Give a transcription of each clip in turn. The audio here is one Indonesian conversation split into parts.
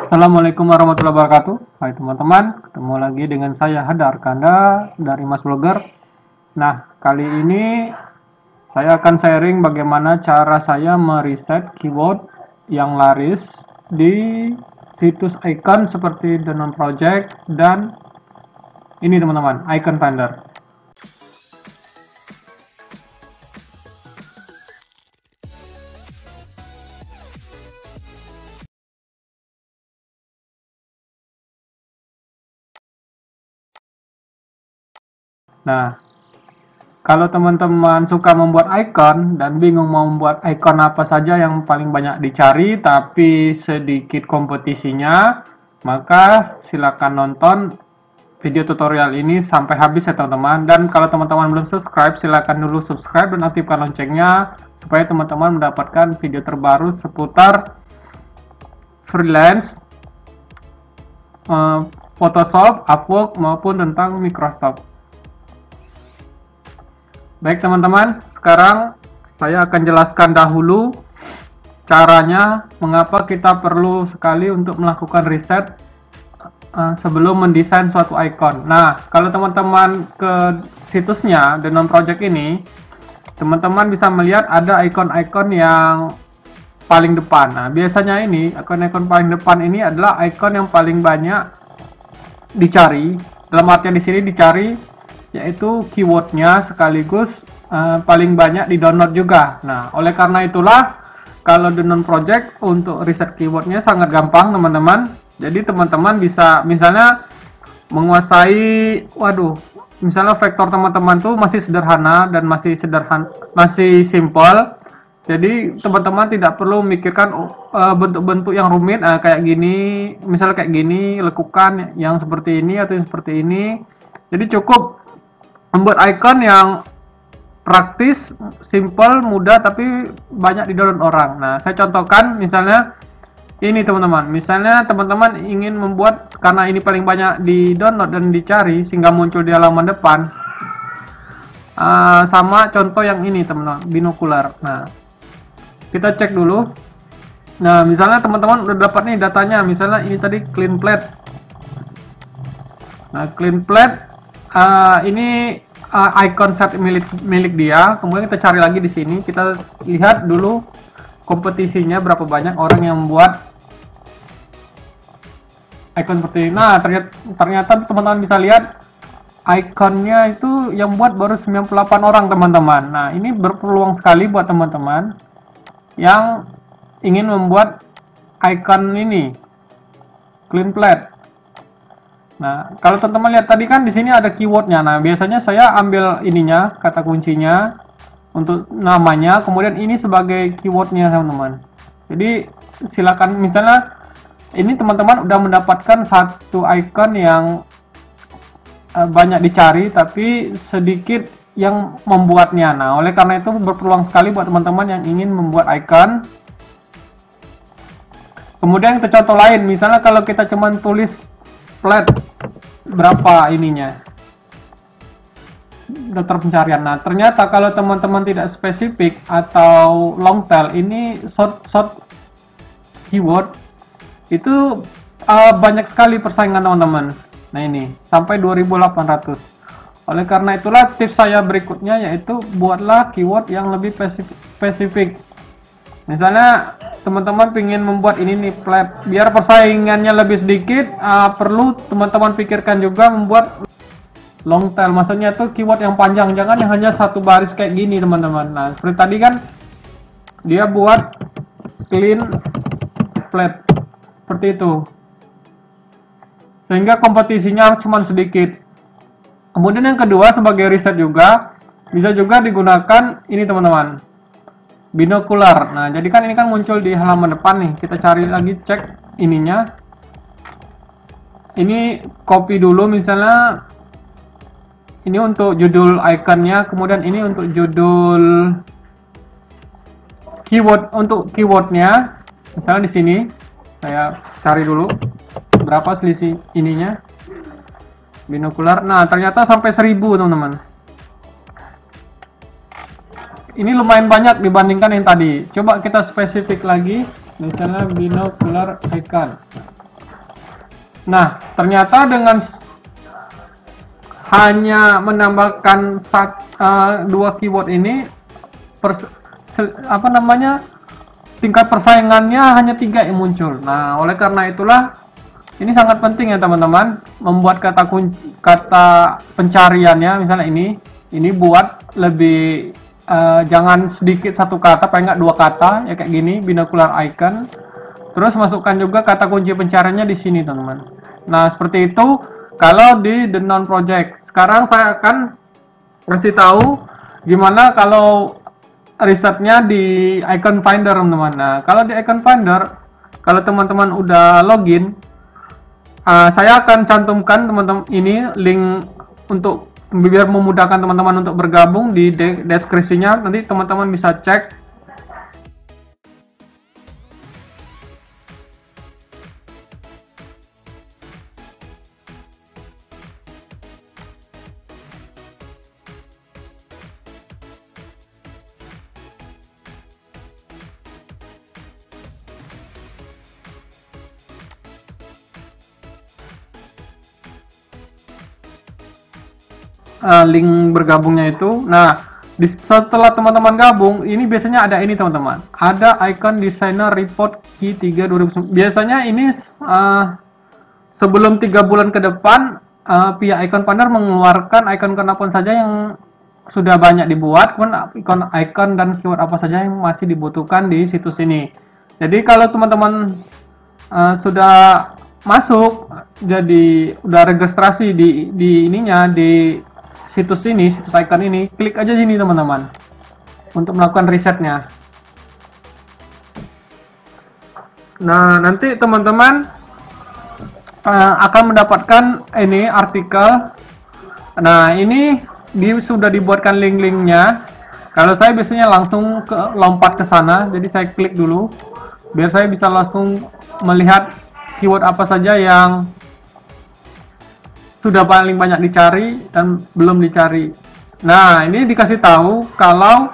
Assalamualaikum warahmatullahi wabarakatuh. Hai teman-teman, ketemu lagi dengan saya Hadar Kanda dari Mas Blogger. Nah, kali ini saya akan sharing bagaimana cara saya mereset keyword yang laris di situs icon seperti The Known Project dan ini teman-teman, Icon Finder. Nah, kalau teman-teman suka membuat icon dan bingung mau membuat icon apa saja yang paling banyak dicari tapi sedikit kompetisinya, maka silakan nonton video tutorial ini sampai habis ya teman-teman. Dan kalau teman-teman belum subscribe, silakan dulu subscribe dan aktifkan loncengnya supaya teman-teman mendapatkan video terbaru seputar freelance, Photoshop, Upwork maupun tentang Microsoft. Baik teman-teman, sekarang saya akan jelaskan dahulu caranya mengapa kita perlu sekali untuk melakukan riset sebelum mendesain suatu icon. Nah, kalau teman-teman ke situsnya The Known Project ini, teman-teman bisa melihat ada icon-icon yang paling depan. Nah, biasanya ini icon-icon paling depan ini adalah icon yang paling banyak dicari. Dalam artian di sini dicari yaitu keywordnya sekaligus paling banyak di download juga. Nah, oleh karena itulah kalau The Known Project untuk riset keywordnya sangat gampang teman-teman. Jadi teman-teman bisa misalnya menguasai, misalnya vektor teman-teman tuh masih sederhana dan masih simple. Jadi teman-teman tidak perlu memikirkan bentuk-bentuk yang rumit kayak gini, misalnya kayak gini, lekukan yang seperti ini atau yang seperti ini. Jadi cukup membuat icon yang praktis, simple, mudah, tapi banyak di-download orang. Nah, saya contohkan misalnya ini teman-teman. Misalnya teman-teman ingin membuat, karena ini paling banyak di-download dan dicari, sehingga muncul di halaman depan. Sama contoh yang ini teman-teman, binokular. Nah, kita cek dulu. Nah, misalnya teman-teman udah dapat nih datanya. Misalnya ini tadi clean plate. Nah, clean plate ini icon set milik dia. Kemudian kita cari lagi di sini, kita lihat dulu kompetisinya berapa banyak orang yang membuat icon seperti ini. Nah, ternyata teman-teman bisa lihat iconnya itu yang buat baru 98 orang teman-teman. Nah, ini berpeluang sekali buat teman-teman yang ingin membuat icon ini clean plate. Nah, kalau teman-teman lihat tadi kan di sini ada keywordnya. Nah, biasanya saya ambil ininya, kata kuncinya untuk namanya, kemudian ini sebagai keywordnya teman-teman. Jadi silakan, misalnya ini teman-teman udah mendapatkan satu icon yang banyak dicari tapi sedikit yang membuatnya. Nah, oleh karena itu berpeluang sekali buat teman-teman yang ingin membuat icon. Kemudian kita contoh lain, misalnya kalau kita cuman tulis plate berapa ininya daftar pencarian. Nah, ternyata kalau teman-teman tidak spesifik atau long tail, ini short keyword itu banyak sekali persaingan teman-teman. Nah, ini sampai 2800. Oleh karena itulah tips saya berikutnya yaitu buatlah keyword yang lebih spesifik. Misalnya teman-teman ingin membuat ini nih plate, biar persaingannya lebih sedikit, perlu teman-teman pikirkan juga membuat long tail. Maksudnya tuh keyword yang panjang, jangan yang hanya satu baris kayak gini teman-teman. Nah, seperti tadi kan dia buat clean plate seperti itu, sehingga kompetisinya cuma sedikit. Kemudian yang kedua sebagai riset juga bisa juga digunakan ini teman-teman, binokular. Nah, jadi kan ini kan muncul di halaman depan nih. Kita cari lagi, cek ininya. Ini copy dulu misalnya. Ini untuk judul iconnya, kemudian ini untuk judul keyword, untuk keywordnya. Misalnya di sini saya cari dulu berapa selisih ininya, binokular. Nah, ternyata sampai 1000 teman-teman. Ini lumayan banyak dibandingkan yang tadi. Coba kita spesifik lagi, misalnya binokular icon. Nah, ternyata dengan hanya menambahkan dua keyword ini, tingkat persaingannya hanya 3 yang muncul. Nah, oleh karena itulah ini sangat penting ya teman-teman, membuat kata pencariannya, misalnya ini buat lebih jangan sedikit satu kata, paling nggak 2 kata ya, kayak gini, binocular icon. Terus masukkan juga kata kunci pencariannya di sini teman-teman. Nah, seperti itu kalau di the noun project. Sekarang saya akan kasih tahu gimana kalau risetnya di icon finder teman-teman. Nah, kalau di icon finder, kalau teman-teman udah login, saya akan cantumkan teman-teman ini link untuk biar memudahkan teman-teman untuk bergabung di deskripsinya. Nanti teman-teman bisa cek. Link bergabungnya itu. Nah, setelah teman-teman gabung, ini biasanya ada ini teman-teman. Ada icon designer report key 3 2009. Biasanya ini sebelum 3 bulan ke depan, pihak icon finder mengeluarkan icon-icon apa saja yang sudah banyak dibuat, pun icon dan keyword apa saja yang masih dibutuhkan di situs ini. Jadi kalau teman-teman sudah masuk, jadi udah registrasi di ininya, di situs ini, situs icon ini, klik aja sini teman-teman untuk melakukan risetnya. Nah, nanti teman-teman akan mendapatkan ini artikel. Nah, ini sudah dibuatkan link-linknya. Kalau saya biasanya langsung lompat ke sana, jadi saya klik dulu biar saya bisa langsung melihat keyword apa saja yang sudah paling banyak dicari dan belum dicari. Nah, ini dikasih tahu kalau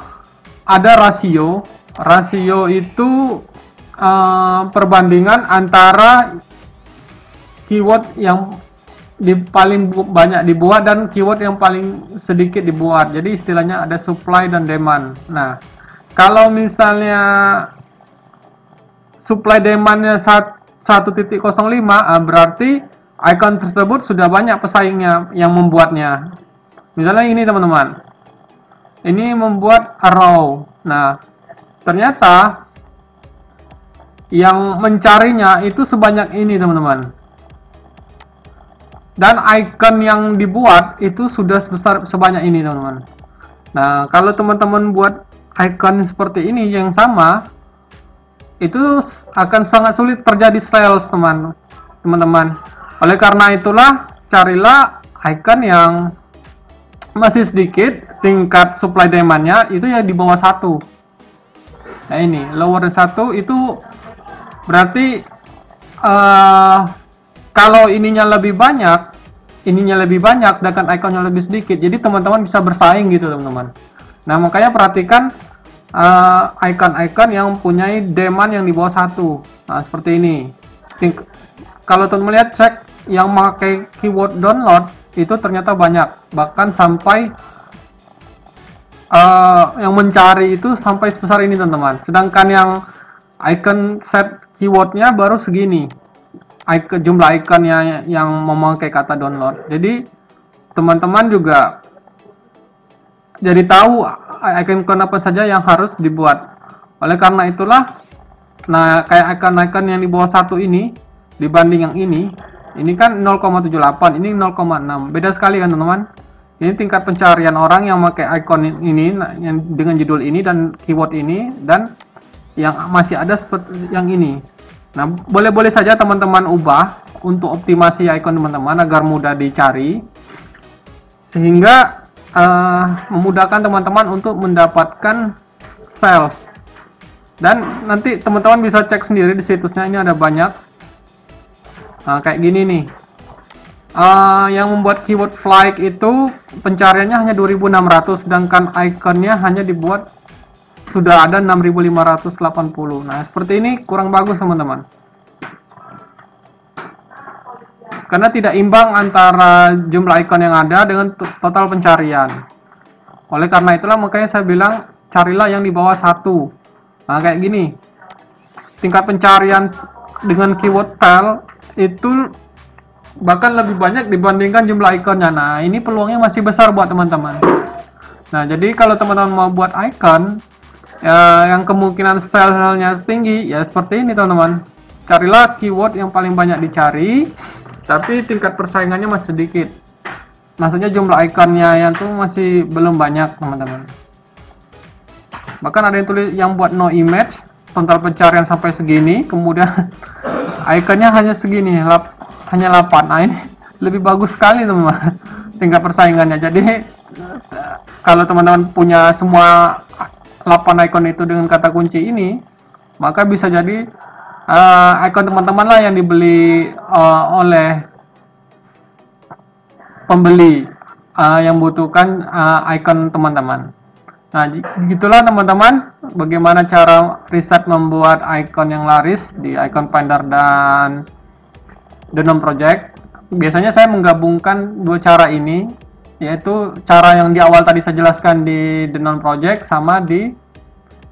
ada rasio. Rasio itu perbandingan antara keyword yang paling banyak dibuat dan keyword yang paling sedikit dibuat. Jadi istilahnya ada supply dan demand. Nah, kalau misalnya supply demandnya 1.05, berarti icon tersebut sudah banyak pesaingnya yang membuatnya. Misalnya ini teman-teman, ini membuat arrow. Nah, ternyata yang mencarinya itu sebanyak ini teman-teman, dan icon yang dibuat itu sudah sebanyak ini teman-teman. Nah, kalau teman-teman buat icon seperti ini yang sama, itu akan sangat sulit terjadi sales teman-teman. Oleh karena itulah, carilah icon yang masih sedikit tingkat supply demandnya itu ya di bawah 1. Nah, ini lower than 1 itu berarti kalau ininya lebih banyak, sedangkan iconnya lebih sedikit. Jadi teman-teman bisa bersaing gitu teman-teman. Nah, makanya perhatikan icon-icon yang punya demand yang di bawah 1. Nah, seperti ini. Kalau teman-teman lihat, cek yang memakai keyword download itu ternyata banyak, bahkan sampai yang mencari itu sampai sebesar ini teman-teman. Sedangkan yang icon set keywordnya baru segini, jumlah ikonnya yang memakai kata download. Jadi teman-teman juga jadi tahu icon apa saja yang harus dibuat. Oleh karena itulah, nah kayak icon-icon yang di bawah 1 ini dibanding yang ini kan 0,78, ini 0,6, beda sekali kan teman-teman. Ini tingkat pencarian orang yang pakai icon ini, yang dengan judul ini dan keyword ini, dan yang masih ada seperti yang ini. Nah, boleh-boleh saja teman-teman ubah untuk optimasi icon teman-teman agar mudah dicari, sehingga memudahkan teman-teman untuk mendapatkan sales. Dan nanti teman-teman bisa cek sendiri di situsnya, ini ada banyak. Nah, kayak gini nih, yang membuat keyword flight itu pencariannya hanya 2600, sedangkan ikonnya hanya dibuat sudah ada 6580. Nah, seperti ini kurang bagus teman-teman. karena tidak imbang antara jumlah icon yang ada dengan total pencarian. Oleh karena itulah makanya saya bilang carilah yang di bawah 1. Nah, kayak gini. Tingkat pencarian dengan keyword tel itu bahkan lebih banyak dibandingkan jumlah ikonnya. Nah, ini peluangnya masih besar buat teman-teman. Nah, jadi kalau teman-teman mau buat icon yang kemungkinan sell-nya tinggi, ya seperti ini teman-teman. Carilah keyword yang paling banyak dicari, tapi tingkat persaingannya masih sedikit. Maksudnya jumlah ikonnya yang tuh masih belum banyak teman-teman. Bahkan ada yang tulis yang buat no image, total pencarian sampai segini, kemudian ikonnya hanya segini, hanya 8. Nah, ini lebih bagus sekali teman-teman tingkat persaingannya. Jadi kalau teman-teman punya semua 8 icon itu dengan kata kunci ini, maka bisa jadi icon teman-teman lah yang dibeli oleh pembeli yang butuhkan icon teman-teman. Nah, gitulah teman-teman bagaimana cara riset membuat icon yang laris di Icon Finder dan The Known Project. Biasanya saya menggabungkan dua cara ini, yaitu cara yang di awal tadi saya jelaskan di The Known Project sama di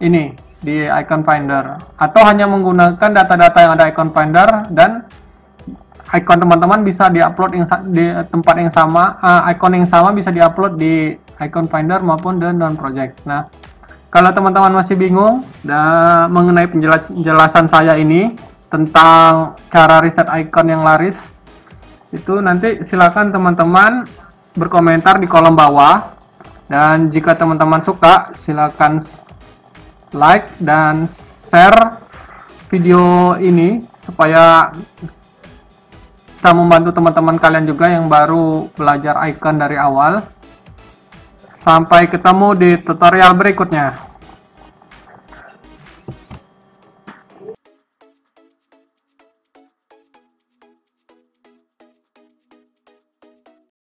ini di Icon Finder, atau hanya menggunakan data-data yang ada Icon Finder dan icon teman-teman bisa diupload di tempat yang sama, icon yang sama bisa diupload di Icon Finder maupun The Known Project. Nah, kalau teman-teman masih bingung mengenai penjelasan saya ini tentang cara riset icon yang laris, itu nanti silakan teman-teman berkomentar di kolom bawah, dan jika teman-teman suka silakan like dan share video ini supaya bisa membantu teman-teman kalian juga yang baru belajar icon dari awal. Sampai ketemu di tutorial berikutnya.